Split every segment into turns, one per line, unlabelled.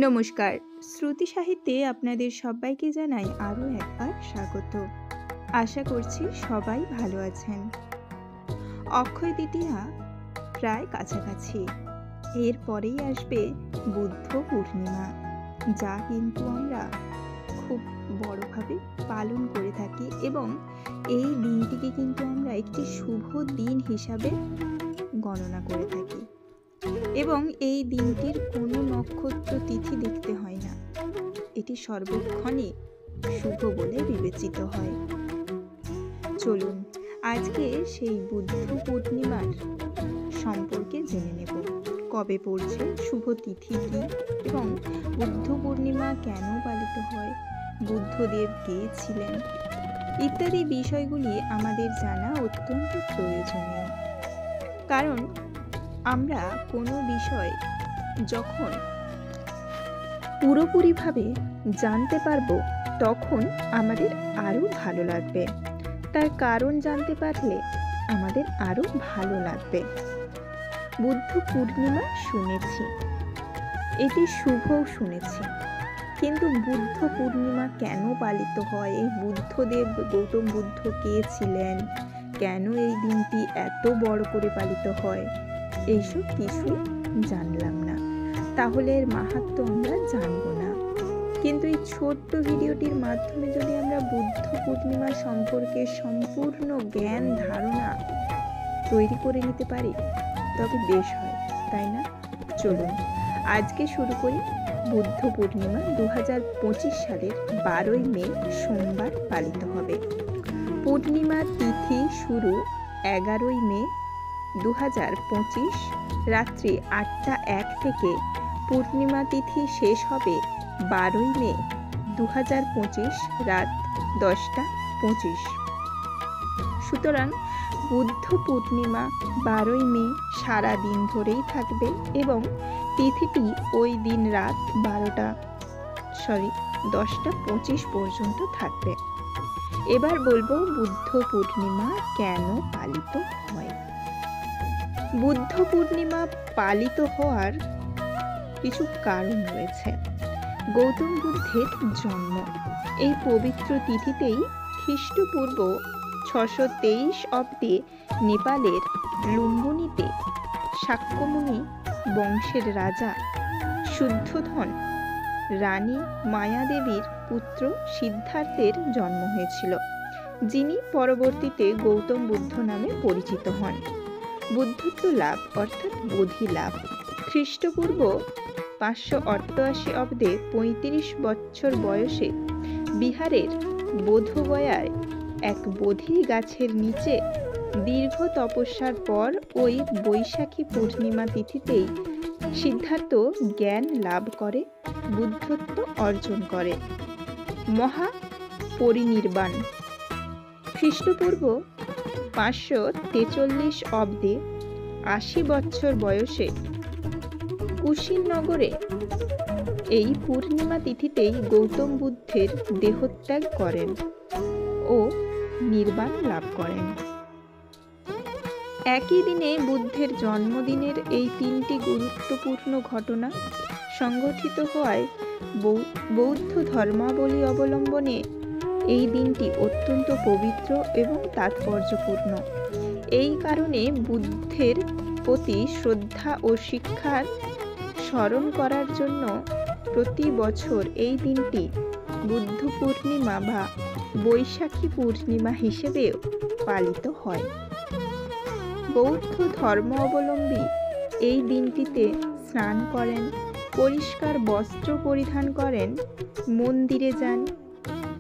নমস্কার। শ্রুতি সাহিত্যে আপনাদের সবাইকে জানাই আরও একবার স্বাগত। আশা করছি সবাই ভালো আছেন। অক্ষয় তৃতীয়া প্রায় কাছাকাছি। এরপরেই আসবে বুদ্ধ পূর্ণিমা, যা কিন্তু আমরা খুব বড়ভাবে পালন করে থাকি এবং এই দিনটিকে কিন্তু আমরা একটি শুভ দিন হিসাবে গণনা করে থাকি এবং এই দিনটির কোনো নক্ষত্র তিথি দেখতে হয় না, এটি সর্বক্ষণে শুভ বলে বিবেচিত হয়। চলুন আজকে সেই বুদ্ধ পূর্ণিমার সম্পর্কে জেনে নেব। কবে পড়ছে, শুভ তিথি কী এবং বুদ্ধ পূর্ণিমা কেন পালিত হয়, বুদ্ধদেব কে ছিলেন ইত্যাদি বিষয়গুলি আমাদের জানা অত্যন্ত প্রয়োজনীয়। কারণ আমরা কোনো বিষয় যখন পুরোপুরিভাবে জানতে পারবো তখন আমাদের আরও ভালো লাগবে, তার কারণ জানতে পারলে আমাদের আরও ভালো লাগবে। বুদ্ধ পূর্ণিমা শুনেছি, এটি শুভও শুনেছি, কিন্তু বুদ্ধ পূর্ণিমা কেন পালিত হয়, এই বুদ্ধদেব গৌতম বুদ্ধ কে ছিলেন, কেন এই দিনটি এত বড় করে পালিত হয়, এইসব কিছুই জানলাম না, তাহলে এর মাহাত্ম্য আমরা জানবো না। কিন্তু এই ছোট্ট ভিডিওটির মাধ্যমে যদি আমরা বুদ্ধ পূর্ণিমা সম্পর্কে সম্পূর্ণ জ্ঞান ধারণা তৈরি করে নিতে পারি তবে বেশ হয়, তাই না? চলুন আজকে শুরু করি। বুদ্ধ পূর্ণিমা 2025 সালের 12ই মে সোমবার পালিত হবে। পূর্ণিমা তিথি শুরু 11ই মে 2025 রাত্রি 8টা 1 থেকে পূর্ণিমা তিথি শেষ হবে 12ই মে 2025 রাত 10টা 25। সুতরাং বুদ্ধ পূর্ণিমা 12ই মে সারা দিন ধরেই থাকবে এবং তিথিটি ওই দিন রাত 10টা 25 পর্যন্ত থাকবে। এবার বলবো বুদ্ধ পূর্ণিমা কেন পালিত হয়। বুদ্ধ পূর্ণিমা পালিত হওয়ার কিছু কারণ রয়েছে। গৌতম বুদ্ধের জন্ম এই পবিত্র তিথিতেই খ্রিস্টপূর্ব 623 অব্দে নেপালের লুম্বিনীতে শাক্যমুনি বংশের রাজা শুদ্ধোধন রানী মায়াদেবীর পুত্র সিদ্ধার্থের জন্ম হয়েছিল, যিনি পরবর্তীতে গৌতম বুদ্ধ নামে পরিচিত হন। বুদ্ধত্ব লাভ অর্থাৎ বোধি লাভ খ্রিস্টপূর্ব 588 অব্দে 35 বছর বয়সে বিহারের বোধগয়ায় এক বোধি গাছের নিচে দীর্ঘ তপস্যার পর ওই বৈশাখী পূর্ণিমা তিথিতেই সিদ্ধার্থ জ্ঞান লাভ করে, বুদ্ধত্ব অর্জন করে। মহা পরিনির্বাণ খ্রিস্টপূর্ব 543 অব্দে 80 বছর বয়সে কুশীনগরে এই পূর্ণিমা তিথিতেই গৌতম বুদ্ধের দেহত্যাগ করেন ও নির্বাণ লাভ করেন। একই দিনে বুদ্ধের জন্মদিনের এই তিনটি গুরুত্বপূর্ণ ঘটনা সংঘটিত হওয়ায় বৌদ্ধ ধর্মাবলী অবলম্বনে এই দিনটি অত্যন্ত পবিত্র এবং তাৎপর্যপূর্ণ। এই কারণে বুদ্ধের প্রতি শ্রদ্ধা ও শিক্ষার স্মরণ করার জন্য প্রতি বছর এই দিনটি বুদ্ধ পূর্ণিমা বা বৈশাখী পূর্ণিমা হিসেবেও পালিত হয়। বৌদ্ধ ধর্ম অবলম্বী এই দিনটিতে স্নান করেন, পরিষ্কার বস্ত্র পরিধান করেন, মন্দিরে যান,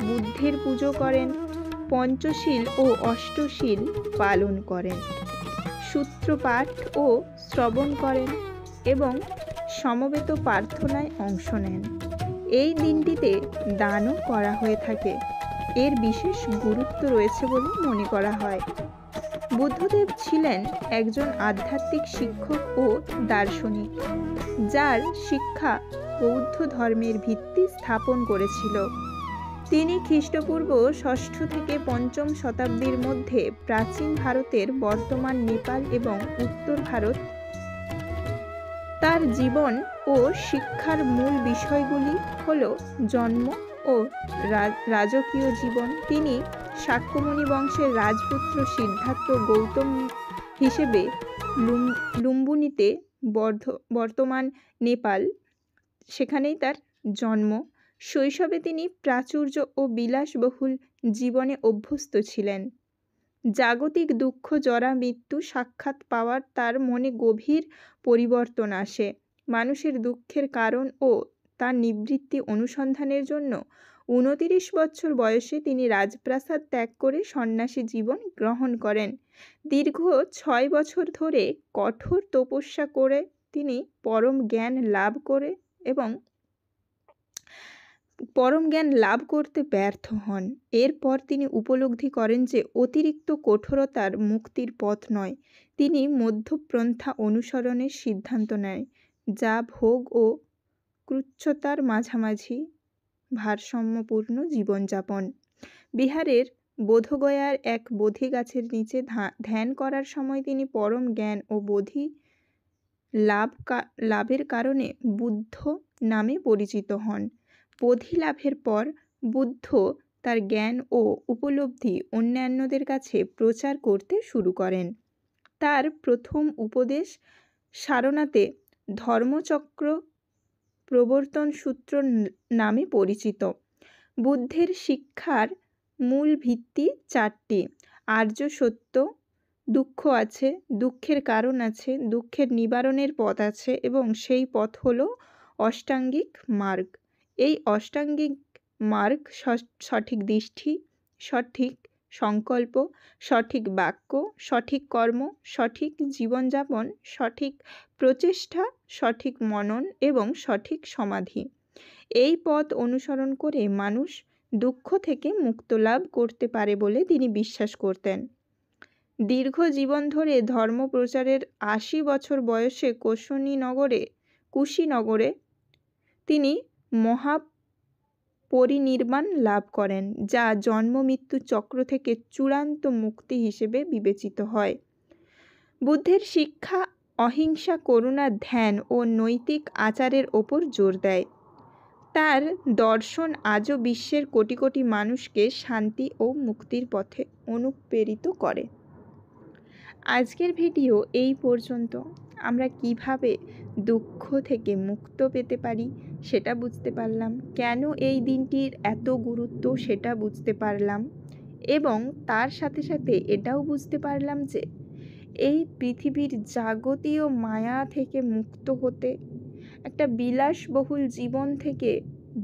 বুদ্ধের পুজো করেন, পঞ্চশীল ও অষ্টশীল পালন করেন, সূত্রপাঠ ও শ্রবণ করেন এবং সমবেত প্রার্থনায় অংশ নেন। এই দিনটিতে দানও করা হয়ে থাকে। এর বিশেষ গুরুত্ব রয়েছে বলে মনে করা হয়। বুদ্ধদেব ছিলেন একজন আধ্যাত্মিক শিক্ষক ও দার্শনিক, যার শিক্ষা বৌদ্ধ ধর্মের ভিত্তি স্থাপন করেছিল। তিনি খ্রিস্টপূর্ব 6ষ্ঠ থেকে 5ম শতাব্দীর মধ্যে প্রাচীন ভারতের বর্তমান নেপাল এবং উত্তর ভারত তার জীবন ও শিক্ষার মূল বিষয়গুলি হল জন্ম ও রাজকীয় জীবন। তিনি শাক্যমুনি বংশের রাজপুত্র সিদ্ধার্থ গৌতম হিসেবে লুম্বিনীতে বর্তমান নেপাল সেখানেই তার জন্ম। শৈশবে তিনি প্রাচুর্য ও বিলাসবহুল জীবনে অভ্যস্ত ছিলেন। জাগতিক দুঃখ জরা মৃত্যু সাক্ষাৎ পাওয়ার তার মনে গভীর পরিবর্তন আসে। মানুষের দুঃখের কারণ ও তার নিবৃত্তি অনুসন্ধানের জন্য 29 বছর বয়সে তিনি রাজপ্রাসাদ ত্যাগ করে সন্ন্যাসী জীবন গ্রহণ করেন। দীর্ঘ 6 বছর ধরে কঠোর তপস্যা করে তিনি পরম জ্ঞান লাভ করতে ব্যর্থ হন। এরপর তিনি উপলব্ধি করেন যে অতিরিক্ত কঠোরতার মুক্তির পথ নয়। তিনি মধ্যপন্থা অনুসরণের সিদ্ধান্ত নেয়, যা ভোগ ও ক্রুচ্ছতার মাঝামাঝি ভারসাম্যপূর্ণ জীবনযাপন। বিহারের বোধগয়ার এক বোধি গাছের নিচে ধ্যান করার সময় তিনি পরম জ্ঞান ও বোধি লাভের কারণে বুদ্ধ নামে পরিচিত হন। বোধি লাভের পর বুদ্ধ তার জ্ঞান ও উপলব্ধি অন্যান্যদের কাছে প্রচার করতে শুরু করেন। তার প্রথম উপদেশ সারনাথে ধর্মচক্র প্রবর্তন সূত্র নামে পরিচিত। বুদ্ধের শিক্ষার মূল ভিত্তি 4টি: আর্য সত্য, দুঃখ আছে, দুঃখের কারণ আছে, দুঃখের নিবারণের পথ আছে এবং সেই পথ হলো অষ্টাঙ্গিক মার্গ। এই অষ্টাঙ্গিক মার্গ সঠিক দৃষ্টি, সঠিক সংকল্প, সঠিক বাক্য, সঠিক কর্ম, সঠিক জীবনযাপন, সঠিক প্রচেষ্টা, সঠিক মনন এবং সঠিক সমাধি। এই পথ অনুসরণ করে মানুষ দুঃখ থেকে মুক্ত লাভ করতে পারে বলে তিনি বিশ্বাস করতেন। দীর্ঘ জীবন ধরে ধর্ম প্রচারের 80 বছর বয়সে কুশীনগরে তিনি মহাপরিনির্বাণ লাভ করেন, যা জন্ম মৃত্যু চক্র থেকে চূড়ান্ত মুক্তি হিসেবে বিবেচিত হয়। বুদ্ধের শিক্ষা অহিংসা, করুণা, ধ্যান ও নৈতিক আচারের ওপর জোর দেয়। তার দর্শন আজও বিশ্বের কোটি কোটি মানুষকে শান্তি ও মুক্তির পথে অনুপ্রেরিত করে। আজকের ভিডিও এই পর্যন্ত। আমরা কিভাবে দুঃখ থেকে মুক্ত পেতে পারি সেটা বুঝতে পারলাম, কেন এই দিনটির এত গুরুত্ব সেটা বুঝতে পারলাম, এবং তার সাথে সাথে এটাও বুঝতে পারলাম যে এই পৃথিবীর যাবতীয় মায়া থেকে মুক্ত হতে, একটা বিলাসবহুল জীবন থেকে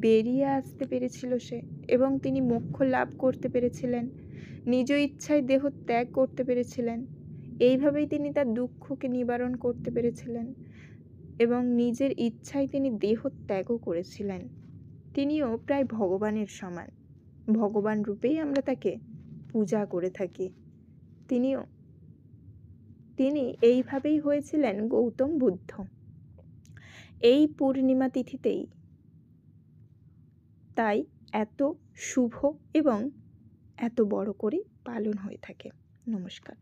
বেরিয়ে আসতে পেরেছিল সে, এবং তিনি মোক্ষ লাভ করতে পেরেছিলেন, নিজ ইচ্ছায় দেহ ত্যাগ করতে পেরেছিলেন। এইভাবেই তিনি তার দুঃখকে নিবারণ করতে পেরেছিলেন এবং নিজের ইচ্ছায় তিনি দেহ ত্যাগও করেছিলেন। তিনিও প্রায় ভগবানের সমান, ভগবান রূপেই আমরা তাকে পূজা করে থাকি। তিনি এইভাবেই হয়েছিলেন গৌতম বুদ্ধ। এই পূর্ণিমা তিথিতেই তাই এত শুভ এবং এত বড় করে পালন হয়ে থাকে। নমস্কার।